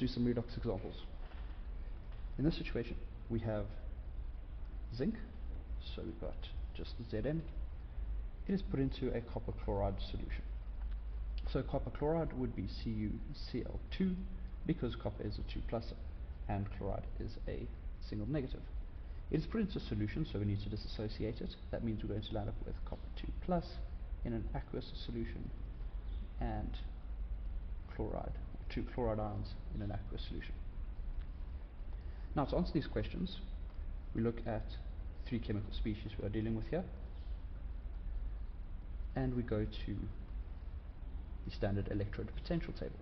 do some redox examples. In this situation, we have zinc, so we've got just Zn. It is put into a copper chloride solution. So copper chloride would be CuCl2 because copper is a 2 plus and chloride is a single negative. It is put into solution, so we need to disassociate it. That means we're going to line up with copper 2 plus in an aqueous solution and chloride, or 2 chloride ions in an aqueous solution. Now to answer these questions, we look at 3 chemical species we are dealing with here, and we go to the standard electrode potential table.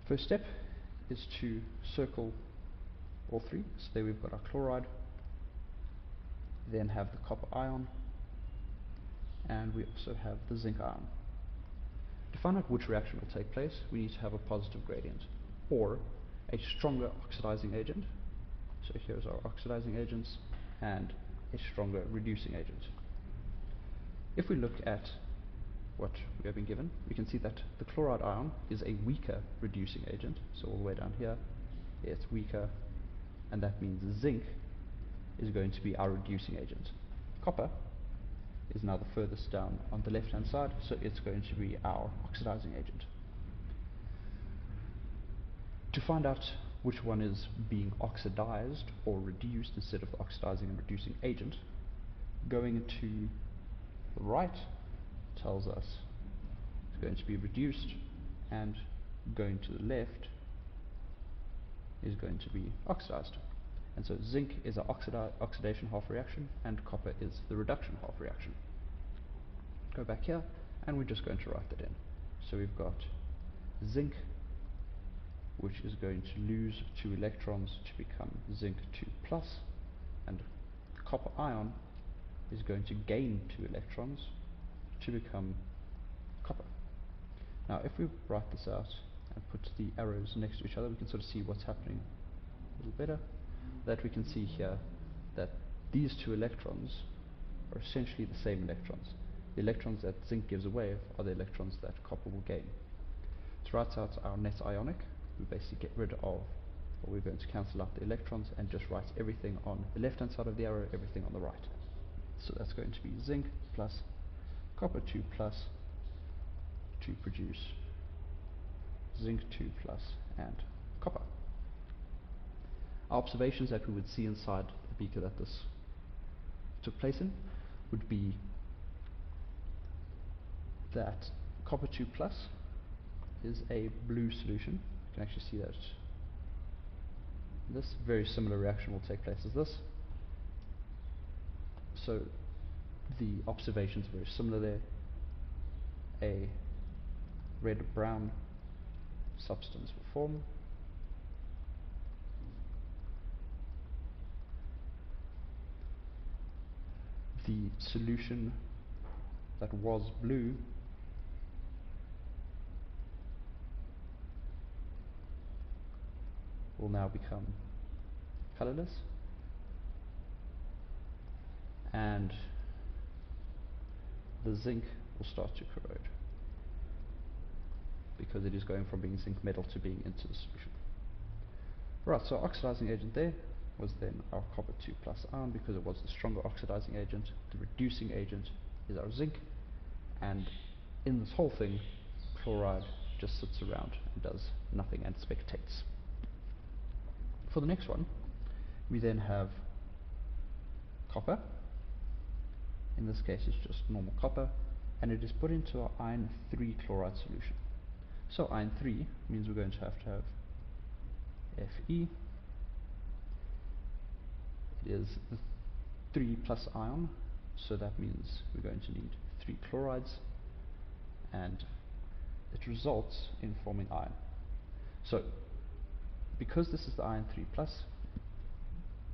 First step is to circle all 3. So there we've got our chloride, then have the copper ion, and we also have the zinc ion. To find out which reaction will take place, we need to have a positive gradient or a stronger oxidizing agent. So here's our oxidizing agents and a stronger reducing agent. If we look at what we have been given, we can see that the chloride ion is a weaker reducing agent. So all the way down here, it's weaker, and that means zinc is going to be our reducing agent. Copper is now the furthest down on the left hand side, so it's going to be our oxidizing agent. To find out which one is being oxidized or reduced instead of the oxidizing and reducing agent, going to the right tells us it's going to be reduced, and going to the left is going to be oxidized. And so zinc is our oxidation half reaction and copper is the reduction half reaction. Go back here and we're just going to write that in. So we've got zinc, which is going to lose 2 electrons to become zinc 2 plus, and the copper ion is going to gain 2 electrons to become copper. Now if we write this out and put the arrows next to each other, we can sort of see what's happening a little better. That we can see here that these 2 electrons are essentially the same electrons. The electrons that zinc gives away are the electrons that copper will gain. To write out our net ionic, we basically get rid of, or we're going to cancel out the electrons and just write everything on the left hand side of the arrow, everything on the right. So that's going to be zinc plus copper 2 plus to produce zinc 2 plus and copper. Our observations that we would see inside the beaker that this took place in would be that copper 2 plus is a blue solution. You can actually see that this very similar reaction will take place as this. So the observations are very similar there. A red-brown substance will form. The solution that was blue will now become colorless, and the zinc will start to corrode because it is going from being zinc metal to being into the solution. Right, so oxidizing agent there was then our copper 2 plus ion because it was the stronger oxidizing agent. The reducing agent is our zinc, and in this whole thing, chloride just sits around and does nothing and spectates. For the next one, we then have copper. In this case it's just normal copper, and it is put into our iron 3 chloride solution. So iron 3 means we're going to have Fe. It is the 3 plus ion, so that means we're going to need 3 chlorides, and it results in forming iron. So because this is the iron 3 plus,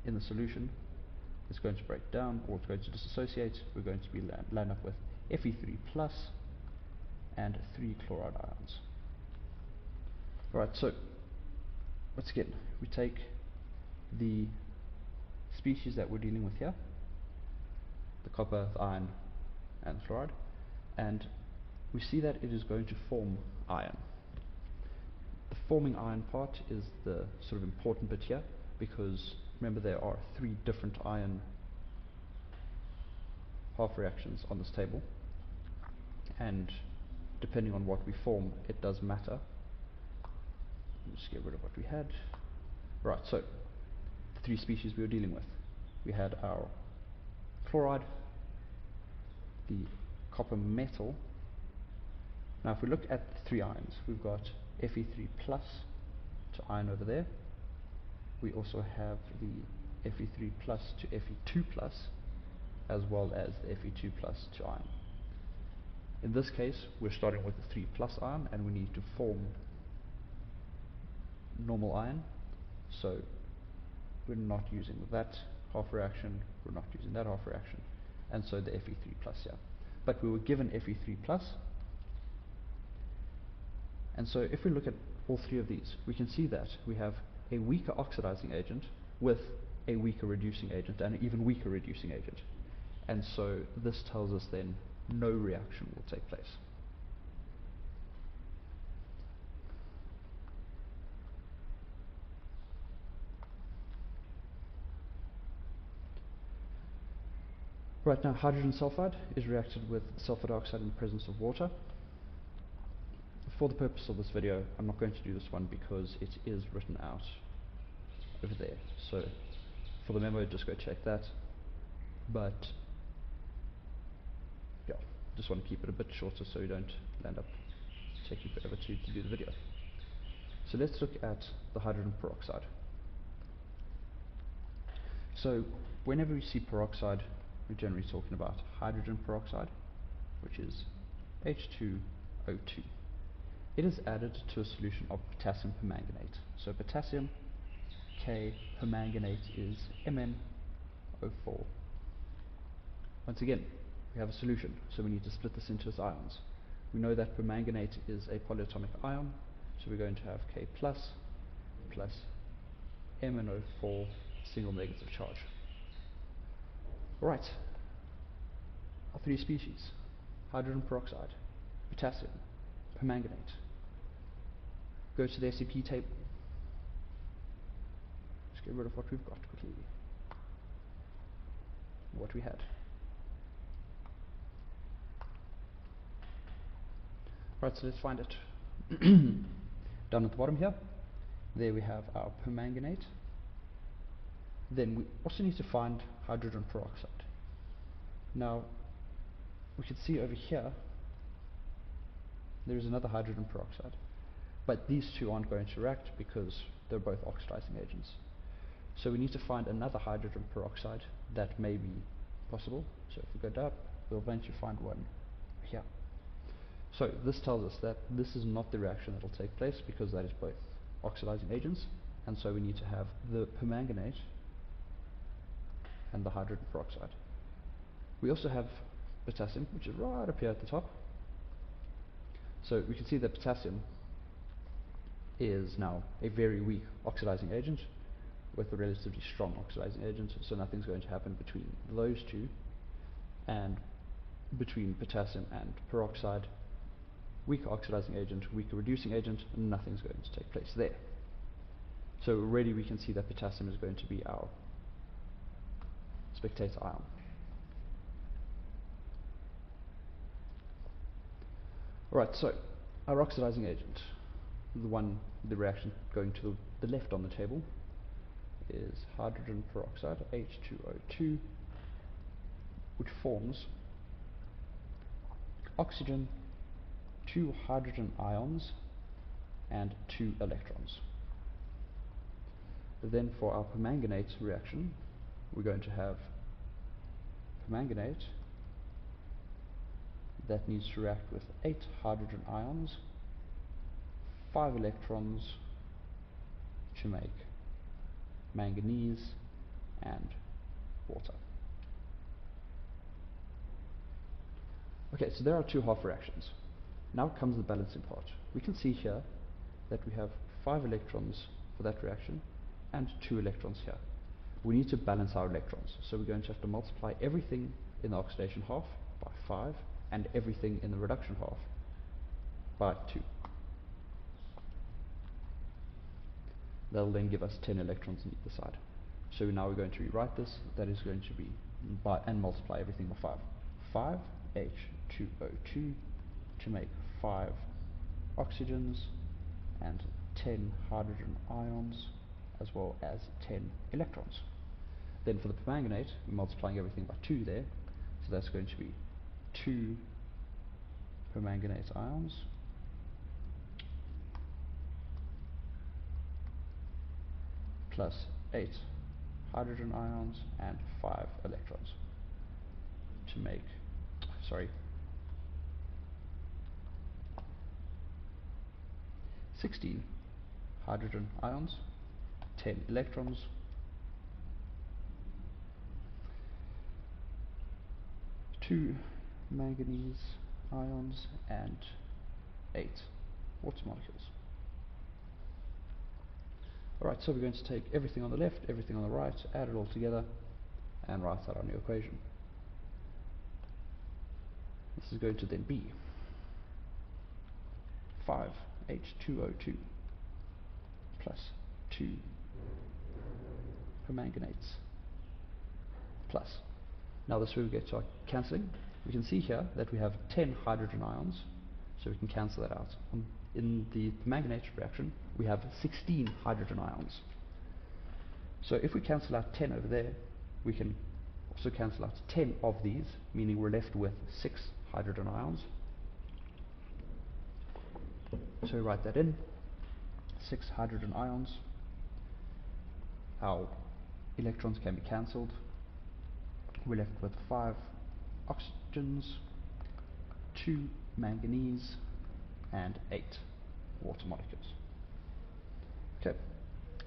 in the solution it's going to break down, or it's going to dissociate. We're going to be lined up with Fe3 plus and 3 chloride ions. Alright, so once again, we take the species that we're dealing with here, the copper, the iron and the chloride, and we see that it is going to form iron. forming ion part is the sort of important bit here, because remember there are 3 different ion half reactions on this table, and depending on what we form, it does matter. Just get rid of what we had. Right, so the 3 species we were dealing with. We had our chloride, the copper metal. Now if we look at the 3 ions, we've got Fe3 plus to ion over there. We also have the Fe3 plus to Fe2 plus, as well as the Fe2 plus to ion. In this case, we're starting with the 3 plus ion, and we need to form normal ion. So we're not using that half reaction, we're not using that half reaction, and so the Fe3 plus here. But we were given Fe3 plus, and so if we look at all 3 of these, we can see that we have a weaker oxidizing agent with a weaker reducing agent and an even weaker reducing agent. And so this tells us then no reaction will take place. Right, now hydrogen sulfide is reacted with sulfur dioxide in the presence of water. For the purpose of this video, I'm not going to do this one because it is written out over there. So for the memo, just go check that. But yeah, just want to keep it a bit shorter so you don't end up taking forever to do the video. So let's look at the hydrogen peroxide. So whenever we see peroxide, we're generally talking about hydrogen peroxide, which is H2O2. It is added to a solution of potassium permanganate. So potassium K permanganate is MnO4. Once again, we have a solution, so we need to split this into its ions. We know that permanganate is a polyatomic ion, so we're going to have K plus MnO4 single negative charge. Alright, our 3 species: hydrogen peroxide, potassium, permanganate. Go to the SEP table. Let's get rid of what we've got quickly. What we had. Right, so let's find it. Down at the bottom here, there we have our permanganate. Then we also need to find hydrogen peroxide. Now, we can see over here, there is another hydrogen peroxide. But these 2 aren't going to react because they're both oxidizing agents. So we need to find another hydrogen peroxide that may be possible. So if we go up, we'll eventually find one here. So this tells us that this is not the reaction that will take place because that is both oxidizing agents, and so we need to have the permanganate and the hydrogen peroxide. We also have potassium, which is right up here at the top. So we can see that potassium is now a very weak oxidizing agent with a relatively strong oxidizing agent, so nothing's going to happen between those 2, and between potassium and peroxide, weaker oxidizing agent, weaker reducing agent, and nothing's going to take place there. So already we can see that potassium is going to be our spectator ion. Alright, so our oxidizing agent, the reaction going to the left on the table, is hydrogen peroxide, H2O2, which forms oxygen, 2 hydrogen ions, and 2 electrons. Then for our permanganate reaction, we're going to have permanganate that needs to react with 8 hydrogen ions, 5 electrons to make manganese and water. Okay, so there are 2 half reactions. Now comes the balancing part. We can see here that we have 5 electrons for that reaction and 2 electrons here. We need to balance our electrons, so we're going to have to multiply everything in the oxidation half by 5 and everything in the reduction half by 2. That'll then give us 10 electrons on either side. So now we're going to rewrite this. That is going to be and multiply everything by 5. 5H2O2 to make 5 oxygens and 10 hydrogen ions, as well as 10 electrons. Then for the permanganate, we're multiplying everything by 2 there, so that's going to be 2 permanganate ions plus 8 hydrogen ions and 5 electrons to make, 16 hydrogen ions, 10 electrons, 2 manganese ions and 8 water molecules. Alright, so we're going to take everything on the left, everything on the right, add it all together and write that on your equation. This is going to then be 5H2O2 plus 2 permanganates plus. Now this is where we get to our cancelling. We can see here that we have 10 hydrogen ions, so we can cancel that out. In the permanganate reaction, we have 16 hydrogen ions. So if we cancel out 10 over there, we can also cancel out 10 of these, meaning we're left with 6 hydrogen ions. So we write that in, 6 hydrogen ions. Our electrons can be cancelled. We're left with 5 oxygens, 2 manganese, and 8 water molecules. Okay,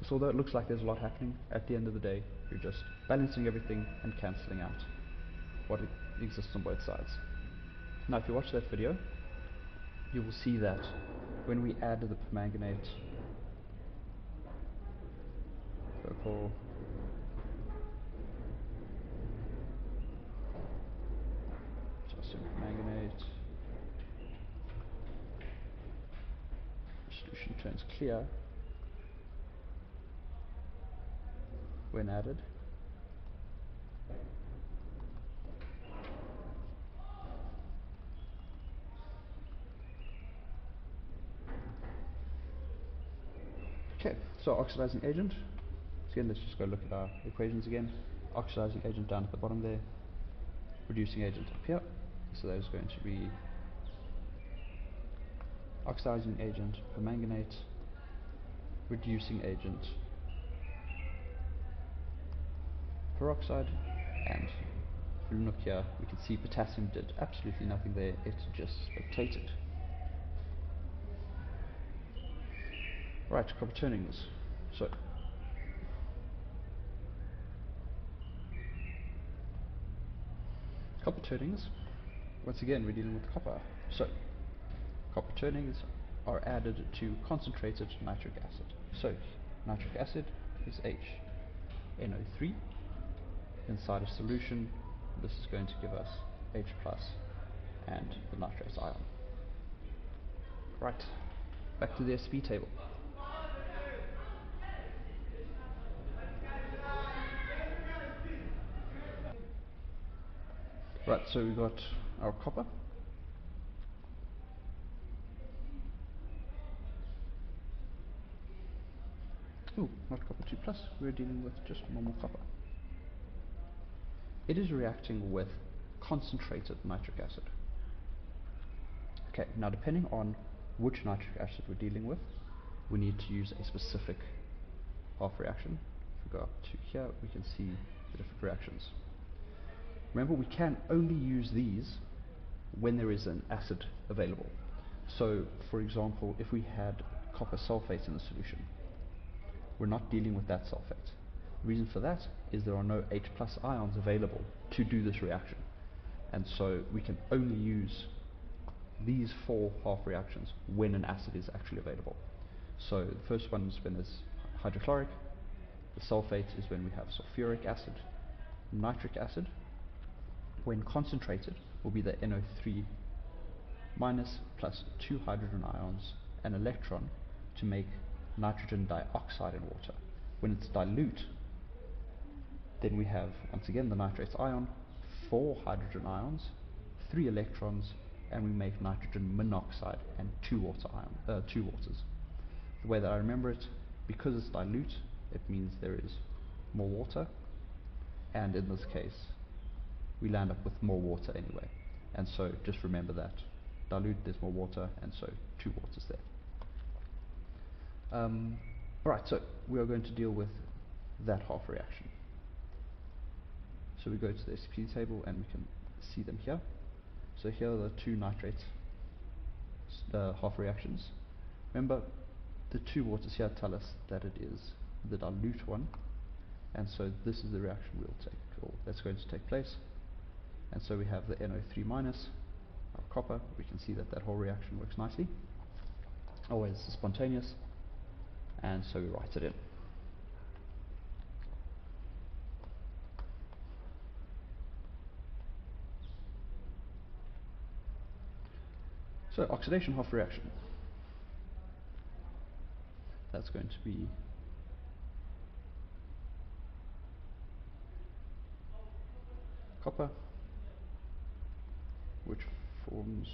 so although it looks like there's a lot happening, at the end of the day, you're just balancing everything and cancelling out what exists on both sides. Now, if you watch that video, you will see that when we add the permanganate, purple, potassium permanganate, solution turns clear when added. Okay, so oxidizing agent. Again, let's just go look at our equations again. Oxidizing agent down at the bottom there. Reducing agent up here. So there's going to be oxidizing agent permanganate, reducing agent peroxide, and if we look here, we can see potassium did absolutely nothing there, it just spectated. Right, copper turnings. So copper turnings, once again we're dealing with copper. So copper turnings are added to concentrated nitric acid. So nitric acid is HNO3 inside a solution. This is going to give us H plus and the nitrate ion. Right, back to the SEP table. Right, so we've got our copper. Oh, not copper 2 plus, we're dealing with just normal copper. It is reacting with concentrated nitric acid. Okay, now depending on which nitric acid we're dealing with, we need to use a specific half reaction. If we go up to here, we can see the different reactions. Remember, we can only use these when there is an acid available. So, for example, if we had copper sulfate in the solution, we're not dealing with that sulfate. The reason for that is there are no H plus ions available to do this reaction. And so we can only use these 4 half reactions when an acid is actually available. So the first one is when there's hydrochloric, the sulfate is when we have sulfuric acid, nitric acid, when concentrated, will be the NO3 minus plus 2 hydrogen ions, an electron, to make nitrogen dioxide in water. When it's dilute, then we have, once again, the nitrates ion, 4 hydrogen ions, 3 electrons, and we make nitrogen monoxide and 2 waters. The way that I remember it, because it's dilute, it means there is more water, and in this case, we land up with more water anyway. And so just remember that. Dilute, there's more water, and so 2 waters there. Alright, so we are going to deal with that half reaction. So we go to the SEP table and we can see them here. So here are the 2 nitrates half reactions. Remember, the 2 waters here tell us that it is the dilute one, and so this is the reaction that's going to take place. And so we have the NO3 minus, our copper. We can see that that whole reaction works nicely. Always spontaneous, and so we write it in. So oxidation half reaction. That's going to be copper, which forms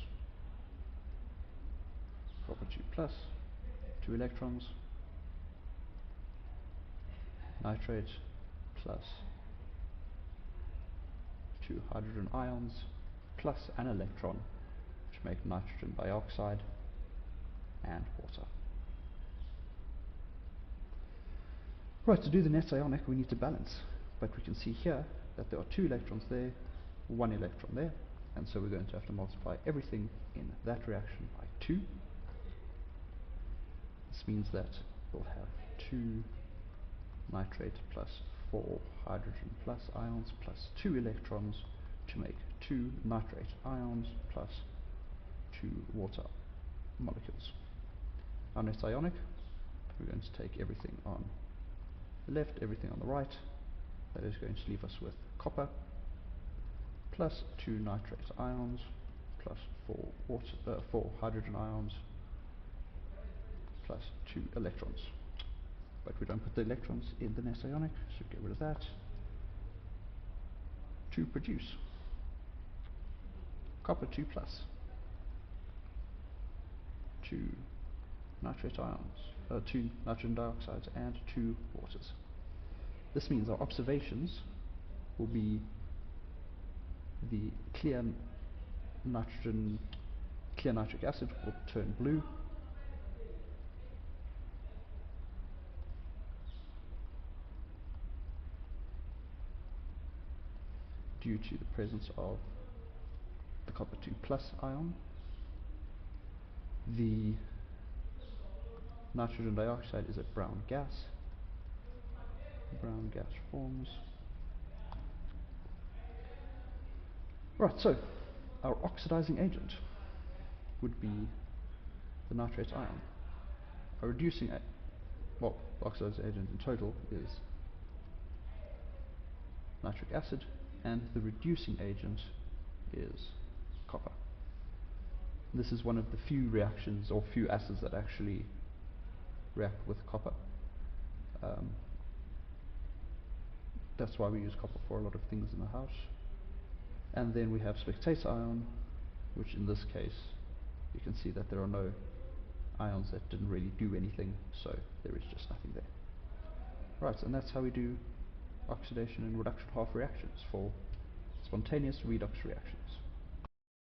copper 2 plus, 2 electrons, nitrate plus 2 hydrogen ions plus an electron, which make nitrogen dioxide and water. Right, to do the net ionic we need to balance, but we can see here that there are 2 electrons there, 1 electron there, and so we're going to have to multiply everything in that reaction by 2. This means that we'll have 2 nitrate plus 4 hydrogen plus ions plus 2 electrons to make 2 nitrate ions plus 2 water molecules. Our net ionic, we're going to take everything on the left, everything on the right. That is going to leave us with copper plus 2 nitrate ions plus 4 hydrogen ions plus 2 electrons. But we don't put the electrons in the net ionic, so get rid of that. To produce copper 2 plus, 2 nitrate ions, 2 nitrogen dioxides and 2 waters. This means our observations will be the clear nitric acid will turn blue, due to the presence of the copper 2 plus ion. The nitrogen dioxide is a brown gas. Brown gas forms. Right, so our oxidizing agent would be the nitrate ion. Our reducing oxidizing agent in total is nitric acid, and the reducing agent is copper. This is one of the few reactions or few acids that actually react with copper. That's why we use copper for a lot of things in the house. And then we have spectator ion, which in this case you can see that there are no ions that didn't really do anything, so there is just nothing there. Right, and that's how we do oxidation and reduction half reactions for spontaneous redox reactions.